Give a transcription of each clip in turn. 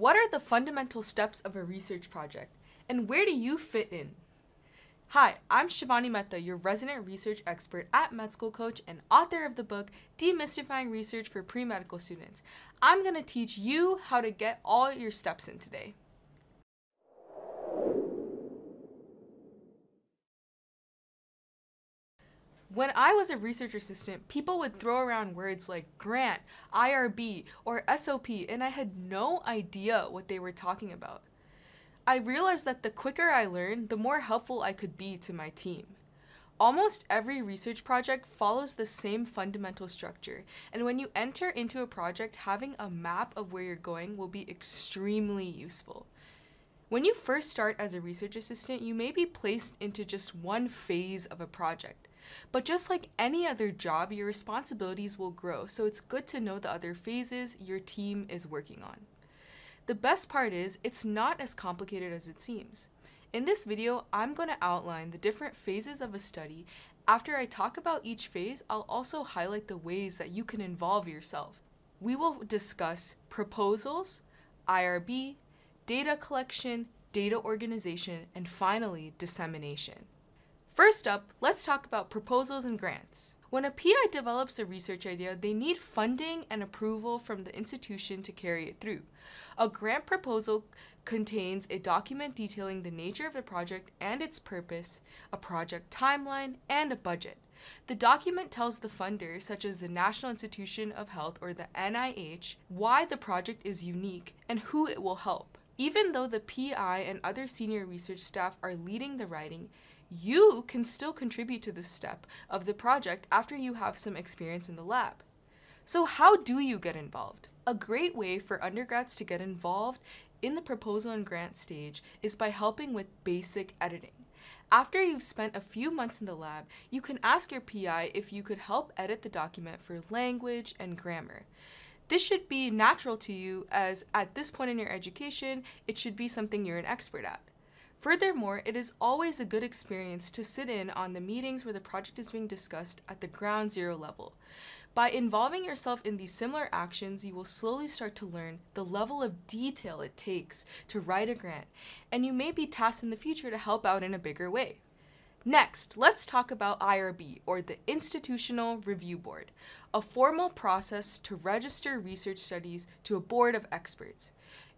What are the fundamental steps of a research project, and where do you fit in? Hi, I'm Shivani Mehta, your resident research expert at MedSchoolCoach and author of the book Demystifying Research for Pre-Medical Students. I'm going to teach you how to get all your steps in today. When I was a research assistant, people would throw around words like grant, IRB, or SOP, and I had no idea what they were talking about. I realized that the quicker I learned, the more helpful I could be to my team. Almost every research project follows the same fundamental structure, and when you enter into a project, having a map of where you're going will be extremely useful. When you first start as a research assistant, you may be placed into just one phase of a project. But just like any other job, your responsibilities will grow, so it's good to know the other phases your team is working on. The best part is, it's not as complicated as it seems. In this video, I'm going to outline the different phases of a study. After I talk about each phase, I'll also highlight the ways that you can involve yourself. We will discuss proposals, IRB, data collection, data organization, and finally, dissemination. First up, let's talk about proposals and grants. When a PI develops a research idea, they need funding and approval from the institution to carry it through. A grant proposal contains a document detailing the nature of the project and its purpose, a project timeline, and a budget. The document tells the funder, such as the National Institution of Health or the NIH, why the project is unique and who it will help. Even though the PI and other senior research staff are leading the writing, you can still contribute to this step of the project after you have some experience in the lab. So how do you get involved? A great way for undergrads to get involved in the proposal and grant stage is by helping with basic editing. After you've spent a few months in the lab, you can ask your PI if you could help edit the document for language and grammar. This should be natural to you, as at this point in your education, it should be something you're an expert at. Furthermore, it is always a good experience to sit in on the meetings where the project is being discussed at the ground zero level. By involving yourself in these similar actions, you will slowly start to learn the level of detail it takes to write a grant, and you may be tasked in the future to help out in a bigger way. Next, let's talk about IRB, or the Institutional Review Board, a formal process to register research studies to a board of experts.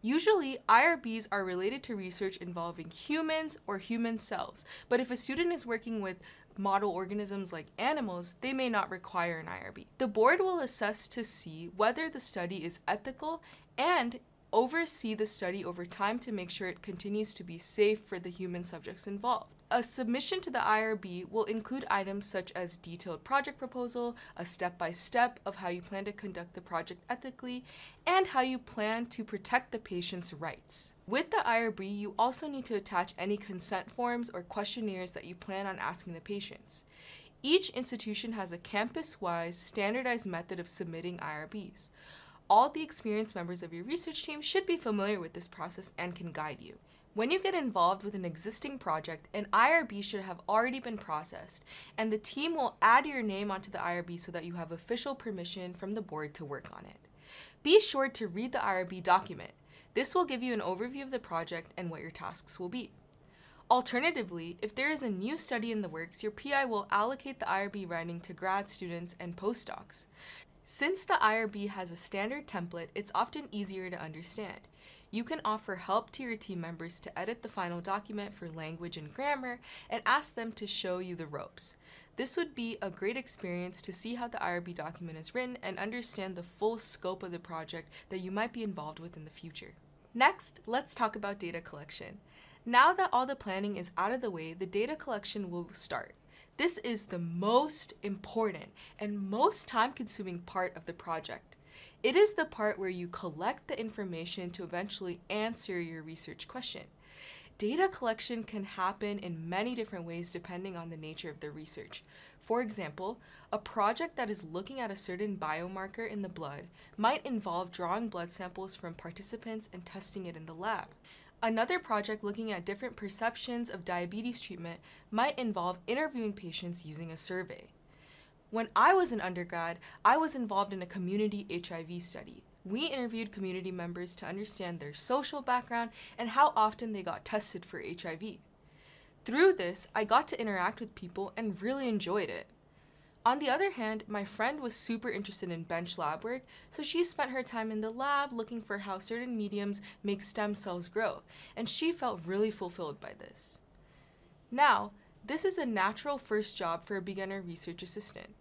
Usually, IRBs are related to research involving humans or human cells, but if a student is working with model organisms like animals, they may not require an IRB. The board will assess to see whether the study is ethical and oversee the study over time to make sure it continues to be safe for the human subjects involved. A submission to the IRB will include items such as detailed project proposal, a step-by-step of how you plan to conduct the project ethically, and how you plan to protect the patient's rights. With the IRB, you also need to attach any consent forms or questionnaires that you plan on asking the patients. Each institution has a campus-wide standardized method of submitting IRBs. All the experienced members of your research team should be familiar with this process and can guide you. When you get involved with an existing project, an IRB should have already been processed, and the team will add your name onto the IRB so that you have official permission from the board to work on it. Be sure to read the IRB document. This will give you an overview of the project and what your tasks will be. Alternatively, if there is a new study in the works, your PI will allocate the IRB writing to grad students and postdocs. Since the IRB has a standard template, it's often easier to understand. You can offer help to your team members to edit the final document for language and grammar and ask them to show you the ropes. This would be a great experience to see how the IRB document is written and understand the full scope of the project that you might be involved with in the future. Next, let's talk about data collection. Now that all the planning is out of the way, the data collection will start. This is the most important and most time-consuming part of the project. It is the part where you collect the information to eventually answer your research question. Data collection can happen in many different ways depending on the nature of the research. For example, a project that is looking at a certain biomarker in the blood might involve drawing blood samples from participants and testing it in the lab. Another project looking at different perceptions of diabetes treatment might involve interviewing patients using a survey. When I was an undergrad, I was involved in a community HIV study. We interviewed community members to understand their social background and how often they got tested for HIV. Through this, I got to interact with people and really enjoyed it. On the other hand, my friend was super interested in bench lab work, so she spent her time in the lab looking for how certain mediums make stem cells grow, and she felt really fulfilled by this. Now, this is a natural first job for a beginner research assistant.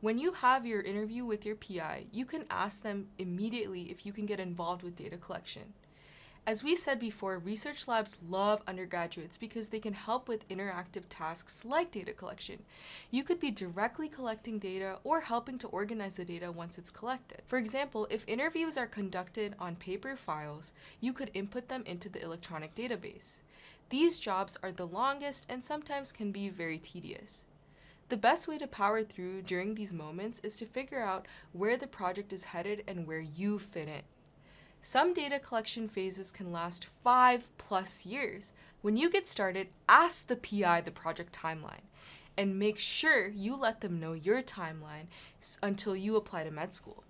When you have your interview with your PI, you can ask them immediately if you can get involved with data collection. As we said before, research labs love undergraduates because they can help with interactive tasks like data collection. You could be directly collecting data or helping to organize the data once it's collected. For example, if interviews are conducted on paper files, you could input them into the electronic database. These jobs are the longest and sometimes can be very tedious. The best way to power through during these moments is to figure out where the project is headed and where you fit in. Some data collection phases can last 5+ years. When you get started, ask the PI the project timeline and make sure you let them know your timeline until you apply to med school.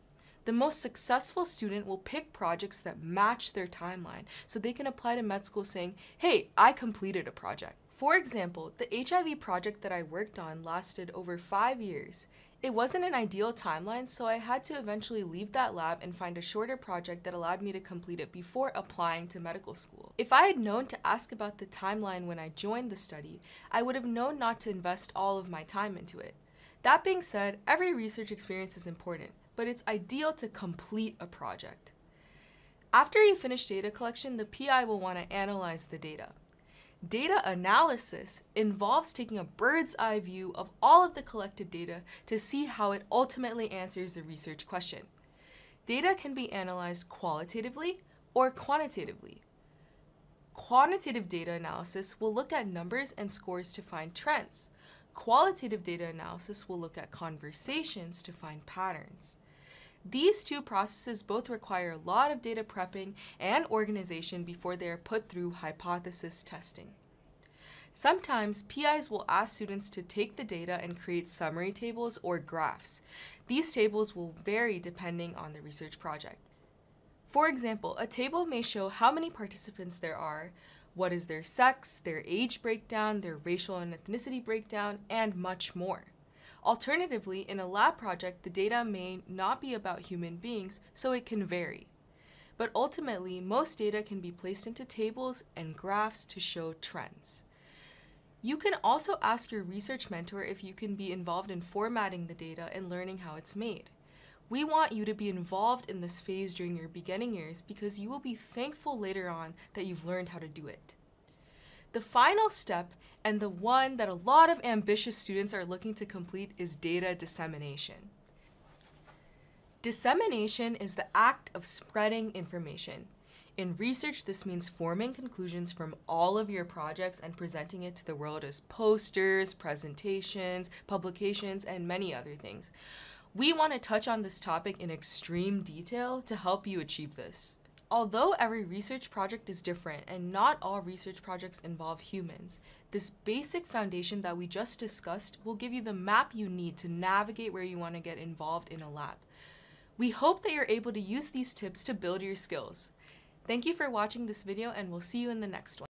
The most successful student will pick projects that match their timeline so they can apply to med school saying, "Hey, I completed a project." For example, the HIV project that I worked on lasted over 5 years. It wasn't an ideal timeline, so I had to eventually leave that lab and find a shorter project that allowed me to complete it before applying to medical school. If I had known to ask about the timeline when I joined the study, I would have known not to invest all of my time into it. That being said, every research experience is important, but it's ideal to complete a project. After you finish data collection, the PI will want to analyze the data. Data analysis involves taking a bird's eye view of all of the collected data to see how it ultimately answers the research question. Data can be analyzed qualitatively or quantitatively. Quantitative data analysis will look at numbers and scores to find trends. Qualitative data analysis will look at conversations to find patterns. These two processes both require a lot of data prepping and organization before they are put through hypothesis testing. Sometimes PIs will ask students to take the data and create summary tables or graphs. These tables will vary depending on the research project. For example, a table may show how many participants there are, what is their sex, their age breakdown, their racial and ethnicity breakdown, and much more. Alternatively, in a lab project, the data may not be about human beings, so it can vary. But ultimately, most data can be placed into tables and graphs to show trends. You can also ask your research mentor if you can be involved in formatting the data and learning how it's made. We want you to be involved in this phase during your beginning years because you will be thankful later on that you've learned how to do it. The final step, and the one that a lot of ambitious students are looking to complete, is data dissemination. Dissemination is the act of spreading information. In research, this means forming conclusions from all of your projects and presenting it to the world as posters, presentations, publications, and many other things. We want to touch on this topic in extreme detail to help you achieve this. Although every research project is different and not all research projects involve humans, this basic foundation that we just discussed will give you the map you need to navigate where you want to get involved in a lab. We hope that you're able to use these tips to build your skills. Thank you for watching this video, and we'll see you in the next one.